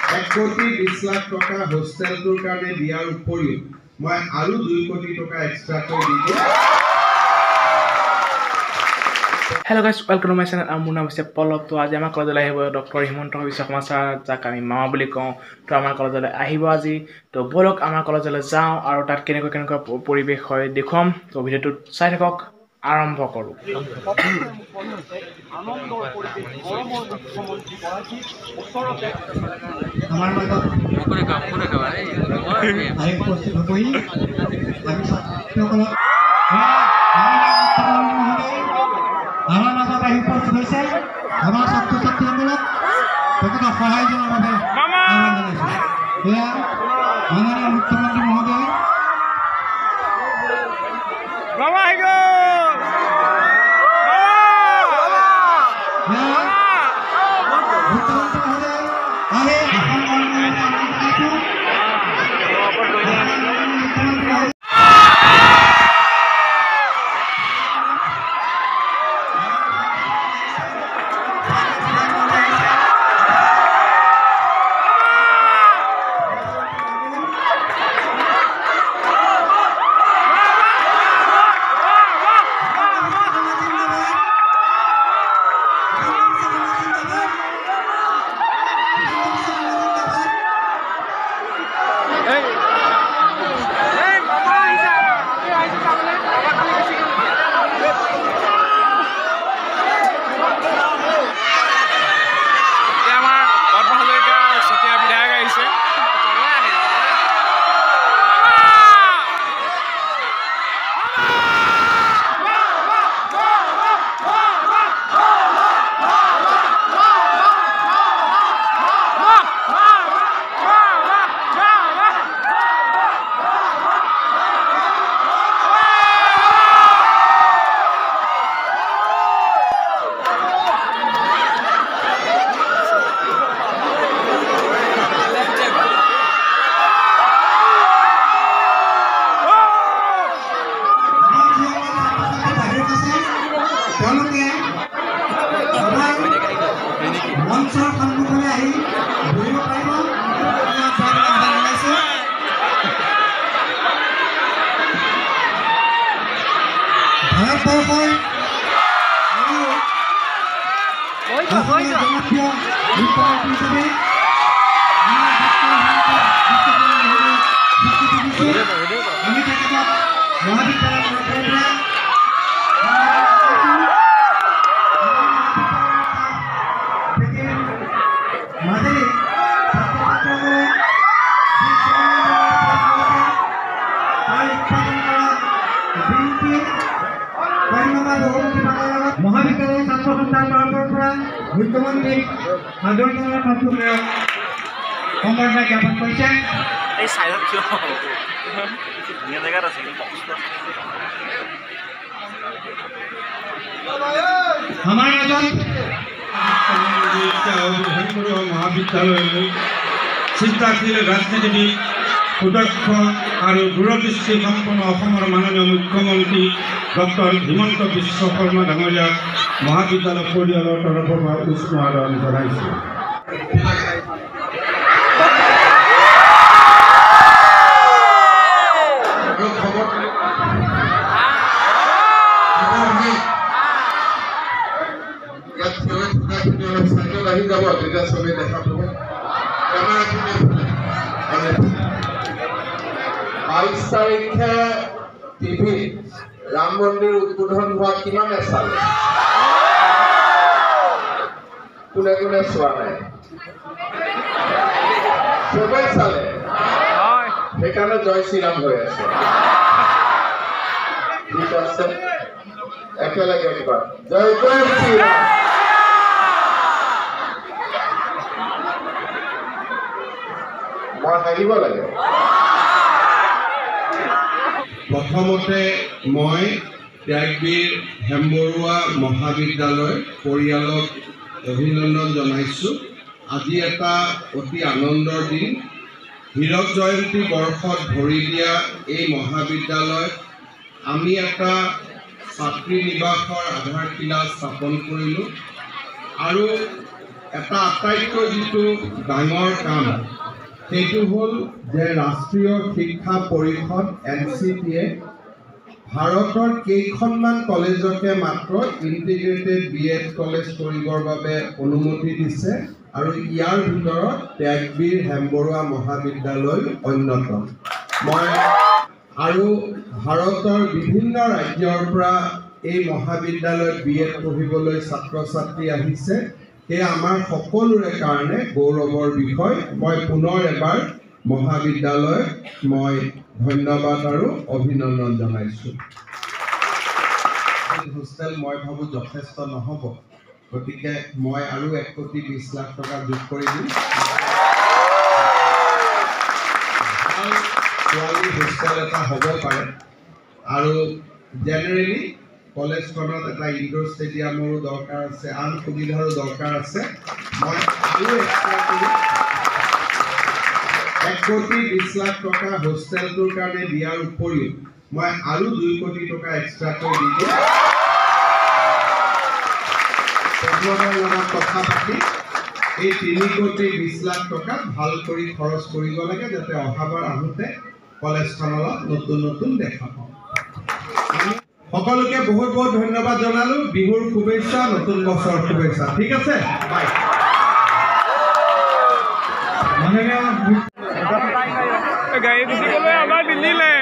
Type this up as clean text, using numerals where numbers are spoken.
1,20,00,000 টকা হোষ্টেলটোৰ কাৰণে দিয়াৰ উপৰিও মই আৰু 2 কোটি টকা এক্সট্ৰাকৈ দি দিম। Hello guys, welcome to my channel. I'm Muna Mr. Pallab. तो आज आम college Dr. Himanta Vishwakarma sir जाक आम मामा बुली कওঁ तो आम कलेज আজি तो बोलक आम कलेज जाऊँ और तक केनेকুৱা परिवेश হয় দেখুৱাম तो ভিডিঅ'টো চাই থাকক आरम्भ करूँ। আমাৰ মাজত আহি উপস্থিত হৈছে আমাৰ ছাত্ৰ ছাত্ৰীসকলক তেখেতক সহায় দিয়াৰ বাবে আহ্বান জনাইছোঁ। এয়া মাননীয় মুখ্যমন্ত্ৰী মহোদয় মঞ্চৰ সন্মুখলৈ আহি বহিব পাৰিব। ভাৰতবৰ্ষৰ জনপ্ৰিয় মুখ্যমন্ত্ৰী হিচাপে আমি তেখেতক মহাবিদ্যালয়ৰ পৰা মহাবিদ্যালয় ছাত্ৰ সন্থাৰ তৰফৰ পৰা মুখ্যমন্ত্ৰীক আদৰণি সম্বৰ্ধনা জ্ঞাপন কৰিছে। আমাৰ মাজত মহাবিদ্যালয়লৈ চিন্তাশীল ৰাজনীতিবিদ সুদক্ষ আৰু দূৰদৃষ্টি সম্পন্ন অসমৰ মাননীয় মুখ্যমন্ত্ৰী ডক্টৰ হিমন্ত বিশ্ব শৰ্মা ডাঙৰীয়াক মহাবিদ্যালয় পৰিয়ালৰ তৰফৰ পৰা উষ্ম আদৰণি জনাইছোঁ। আহি যাব তেতিয়া চবেই দেখা পাব। 22 তাৰিখে টিভি ৰাম মন্দিৰ উদ্বোধন হোৱা কিমানে চালে? কোনে কোনে চোৱা নাই? চবেই চালে, সেইকাৰণে জয় শ্ৰীৰাম হৈ আছে। ঠিক আছে, একেলগে একবাৰ জয় জয় শ্ৰীৰাম। মই হাৰিব লাগে। প্ৰথমতে মই ত্যাগবীৰ হেমবৰুৱা মহাবিদ্যালয় পৰিয়ালক অভিনন্দন জনাইছোঁ। আজি এটা অতি আনন্দৰ দিন। হীৰক জয়ন্তী বৰ্ষত ভৰি দিয়া এই মহাবিদ্যালয়ত আমি এটা ছাত্ৰী নিবাসৰ আধাৰশিলা স্থাপন কৰিলোঁ আৰু এটা আটাইতকৈ যিটো ডাঙৰ কাম সেইটো হ'ল যে ৰাষ্ট্ৰীয় শিক্ষা পৰিষদ NCTয়ে ভাৰতৰ কেইখনমান কলেজকে মাত্ৰ ইণ্টিগ্ৰেটেড BEd কলেজ কৰিবৰ বাবে অনুমতি দিছে আৰু ইয়াৰ ভিতৰত ত্যাগবীৰ হেমবৰুৱা মহাবিদ্যালয় অন্যতম। মই আৰু ভাৰতৰ বিভিন্ন ৰাজ্যৰ পৰা এই মহাবিদ্যালয়ত BEd পঢ়িবলৈ ছাত্ৰ ছাত্ৰী আহিছে। সেয়া আমাৰ সকলোৰে কাৰণে গৌৰৱৰ বিষয়। মই পুনৰ এবাৰ মহাবিদ্যালয়ক মই ধন্যবাদ আৰু অভিনন্দন জনাইছোঁ। হোষ্টেল মই ভাবোঁ যথেষ্ট নহ'ব, গতিকে মই আৰু 1,20,00,000 টকা যোগ কৰি দিম। ছোৱালী হোষ্টেল এটা হ'ব পাৰে আৰু জেনেৰেলি কলেজখনত এটা ইনডোৰ ষ্টেডিয়ামৰো দৰকাৰ আছে, আন সুবিধাৰো দৰকাৰ আছে। মই আৰু এক্সট্ৰা কৰি 1,20,00,000 টকা হোষ্টেলটোৰ কাৰণে দিয়াৰ উপৰিও মই আৰু 2 কোটি টকা এক্সট্ৰাকৈ দি দিম। প্ৰশাসনৰ লগত কথা পাতি এই 3,20,00,000 টকা ভাল কৰি খৰচ কৰিব লাগে, যাতে অহাবাৰ আহোঁতে কলেজখনত নতুন নতুন দেখা পাওঁ। সকলোকে বহুত বহুত ধন্যবাদ জনালোঁ। বিহুৰ শুভেচ্ছা, নতুন বছৰৰ শুভেচ্ছা। ঠিক আছে, বাই। গাড়ী গুচি গ'লে আমাৰ দিল্লীলৈ